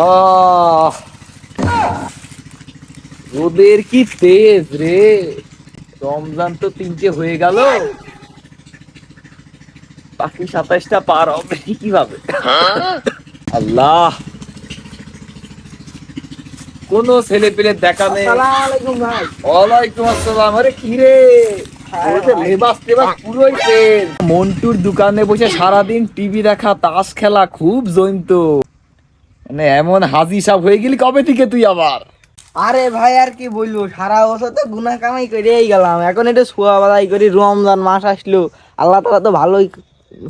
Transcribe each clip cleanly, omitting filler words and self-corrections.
আহ ওদের কি তেজ রে। রমজান তো 3টে হয়ে গেল, বাকি 27টা পার হবে কিভাবে? আল্লাহ, কোন ছেলে পেলে দেখা নেই। আসসালামু আলাইকুম ভাই। ওয়ালাইকুম আসসালাম। আরে কি রে, হ্যাঁ ওই যে ভাই। লেবাস টেবাস পুরোই তেজ। মন্টুর দোকানে বসে সারাদিন টিভি দেখা, তাস খেলা খুব জমতো। মানে এমন হাজি সাহেব হয়ে গেলি কবে থেকে তুই আবার? আরে ভাই আর কি বলবো, সারা বছর তো গুনাহ কামাই করেই গেলাম, এখন একটু শোয়া বাদাই করি। রমজান মাস আসলো, আল্লাহ তাআলা তো ভালোই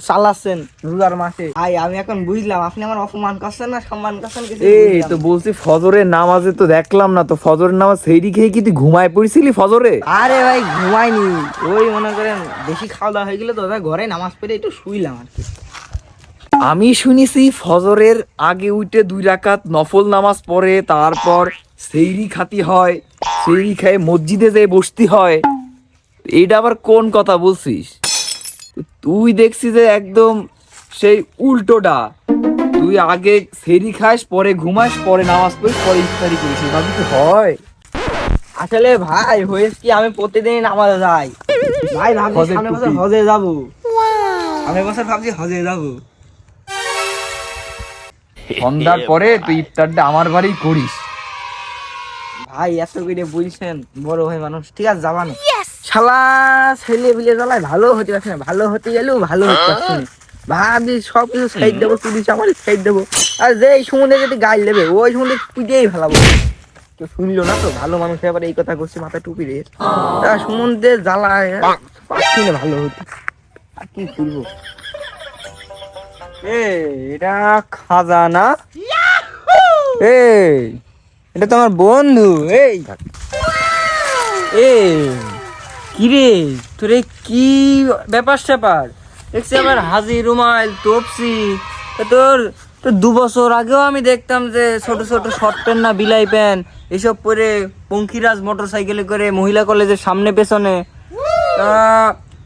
চালাচ্ছেন রোজার মাসে। ভাই আমি এখন বুঝলাম আপনি আমার অপমান করছেন না সম্মান করছেন কিছু এই বুঝলাম তো না। বলছি ফজরের নামাজে তো দেখলাম না, তো ফজরের নামাজ সেহরি খেয়ে কি তুই ঘুমায় পড়েছিলি ফজরে? আরে ভাই ঘুমাইনি, ওই মনে করেন বেশি খাওয়া দাওয়া হয়ে গেলে তো ওটা ঘরে নামাজ পড়ে একটু শুইলাম আর কি। আমি শুনেছি ফজরের আগে উঠে 2 রাকাত নফল নামাজ পড়ে তারপর সেহরি খাতি হয়, সেহরি খেয়ে মসজিদে যেয়ে বসতি হয়। এইটা আবার কোন কথা বলছিস? তুই দেখছি যে একদম সেই উল্টোটা। তুই আগে সেহরি খাস, পরে ঘুমাস, পরে নামাজ পড়িস, পরে ইফতারি করিস। এভাবে কি হয়? আসলে ভাই হয়েছে কি, আমি প্রতিদিন নামাজে যাই। ভাই ভাবছি হজের সামনের বছর টুপি। হজে যাবো, সামনের বছর ভাবছি হজে যাবো। সন্ধ্যার পরে তুই ইফতারটা আমার বাড়ি করিস। ভাই এত করে বলছেন, বড় ভাই মানুষ, ঠিক আছে যাবানো। শালা ছেলে বিলে জ্বালায় ভালো হতে পারছে না, ভালো হতে গেলেও ভালো হতে পারছে না। ভাবি সব কিছু সাইড দেবো, তুলিস আমার সাইড দেবো, আর যে এই সমুদ্রে যদি গাল দেবে ওই সমুদ্রে পুজেই ফেলাবো। কেউ শুনলো না তো, ভালো মানুষ এবার এই কথা করছে মাথায় টুপি রে। সমুদ্রে জ্বালায় পারছি না ভালো হতে, আর কি করবো। এটা খাজা না? এই এটা তো আমার বন্ধু। এই এই কি রে, তোর এই কি ব্যাপার স্যাপার দেখছি আবার হাজি রুমাল তপসি। তোর তো 2 বছর আগেও আমি দেখতাম যে ছোট ছোট শর্ট প্যান্ট না বিলাই প্যান্ট এসব পরে পঙ্খিরাজ মোটর সাইকেলে করে মহিলা কলেজের সামনে পেছনে। তা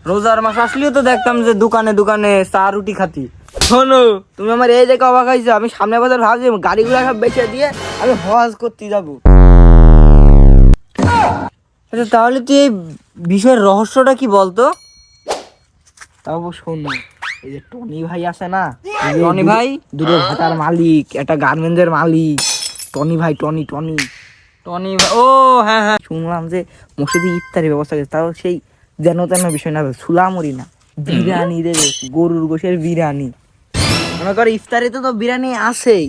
রোজার মাস আসলেও তো দেখতাম যে দোকানে দোকানে চা রুটি খাতি। শোনো, তুমি আমার এই দেখে অবাক হয়েছো, আমি সামনে বছর ভাবছি গাড়িগুলো সব বেচে দিয়ে আমি হজ করতে যাবো। আচ্ছা তাহলে তুই এই বিষয়ের রহস্যটা কি বলতো? তাও শোনো, এই যে টনি ভাই আছে না, টনি ভাই? দুটো ভাটার মালিক, একটা গার্মেন্টসের মালিক, টনি ভাই, টনি টনি টনি ভাই, ও হ্যাঁ হ্যাঁ। শুনলাম যে মসজিদে ইফতারের ব্যবস্থা করেছে, তাও সেই যেন তেন বিষয় না, সুলামরি না, বিরিয়ানি দেবে, গরুর গোশের বিরিয়ানি। মনে করো ইফতারিতে তো বিরিয়ানি আছেই,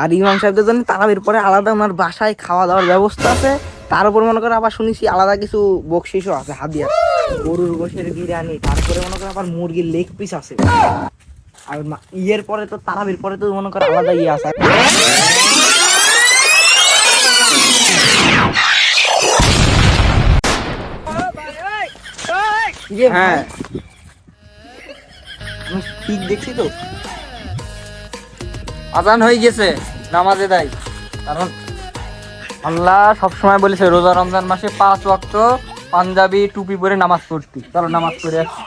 আর ইমাম সাহেবদের জন্য তারাবির পরে আলাদা ওনার বাসায় খাওয়া দাওয়ার ব্যবস্থা আছে। তার উপর মনে করো আবার শুনেছি আলাদা কিছু বকশিসও আছে, হাদিয়া, গরুর গোশের বিরিয়ানি, তারপরে মনে করো আবার মুরগির লেগ পিস আছে। আর ইয়ের পরে তো তারাবির পরে তো মনে করো আলাদা ইয়ে আছে। ইয়ে ভাই, হ্যাঁ আমি ঠিক দেখছি তো। আজান হয়ে গেছে, নামাজে দেয়। কারণ আল্লাহ সবসময় বলেছে রোজা রমজান মাসে 5 ওয়াক্ত পাঞ্জাবি টুপি পরে নামাজ পড়তি। চলো নামাজ পড়ে আসি।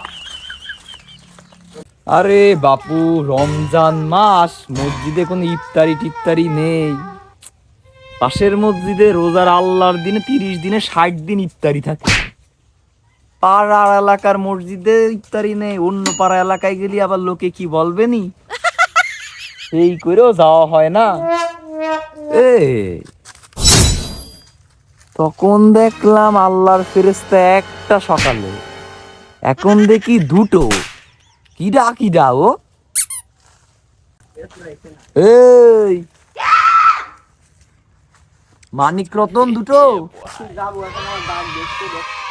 আরে বাপু, রমজান মাস, মসজিদে কোনো ইফতারি টিফতারি নেই। পাশের মসজিদে রোজার আল্লাহর দিনে 30 দিনে 60 দিন ইফতারি থাকে। পাড়ার এলাকার মসজিদে ইফতারি নেই, অন্য পাড়া এলাকায় গেলে আবার লোকে কি বলবে নি, এই করেও যাওয়া হয় না। এ তখন দেখলাম আল্লাহর ফেরেশতা একটা সকালে, এখন দেখি দুটো। কিডা কিডা ও? এই মানিক রতন দুটো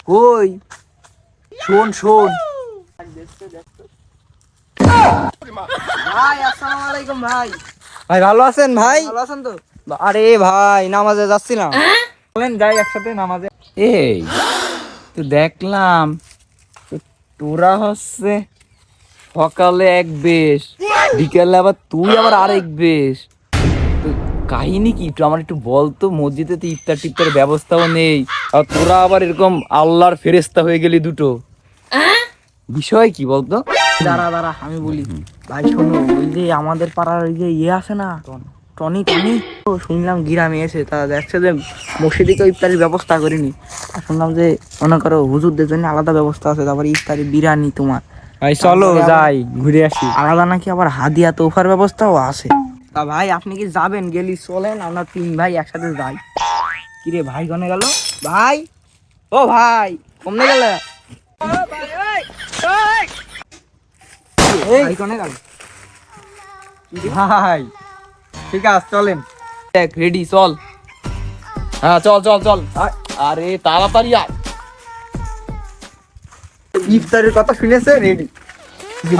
কই? শোন শোন, ভাই আসসালামু আলাইকুম ভাই। ভাই ভালো আছেন ভাই? ভালো আছেন তো? আরে ভাই নামাজে যাচ্ছিলাম। বলেন যাই একসাথে নামাজে। এই তো দেখলাম তো তোরা হচ্ছে সকালে এক বেশ, বিকেলে আবার তুই আবার আরেক বেশ। তো কাহিনী কি একটু আমার একটু বলতো। মসজিদে তো ইফতার টিফতার ব্যবস্থাও নেই, আর তোরা আবার এরকম আল্লাহর ফেরেশতা হয়ে গেলি দুটো। বিষয় কি বলতো? দাঁড়া দাঁড়া আমি বলি। ভাই শোনো, ওই যে আমাদের পাড়ার ওই যে ইয়ে আছে না, টনি টনি ও শুনলাম গ্রামে এসে তা দেখছে যে মসজিদে ইফতারির ব্যবস্থা করিনি আর শুনলাম যে মনে করো হুজুরদের জন্য আলাদা ব্যবস্থা আছে, তারপরে ইফতারি বিরিয়ানি তোমার ভাই চলো যাই ঘুরে আসি। আলাদা নাকি আবার হাদিয়া তোফার ব্যবস্থাও আছে। তা ভাই আপনি কি যাবেন? গেলি চলেন, আমরা 3 ভাই একসাথে যাই। কিরে ভাই কনে গেল? ভাই ও ভাই কমনে গেল? ভাই কনে গেল? ভাই ঠিক আছে চলেন। দেখ রেডি, চল। হ্যাঁ চল চল চল। আরে তাড়াতাড়ি আয়। ইফতারের কথা শুনেছে রেডি।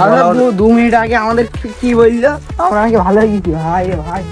আমরা 2 মিনিট আগে আমাদের কি বললো, আমরা নাকি ভালো হয়ে গেছি ভাই রে ভাই।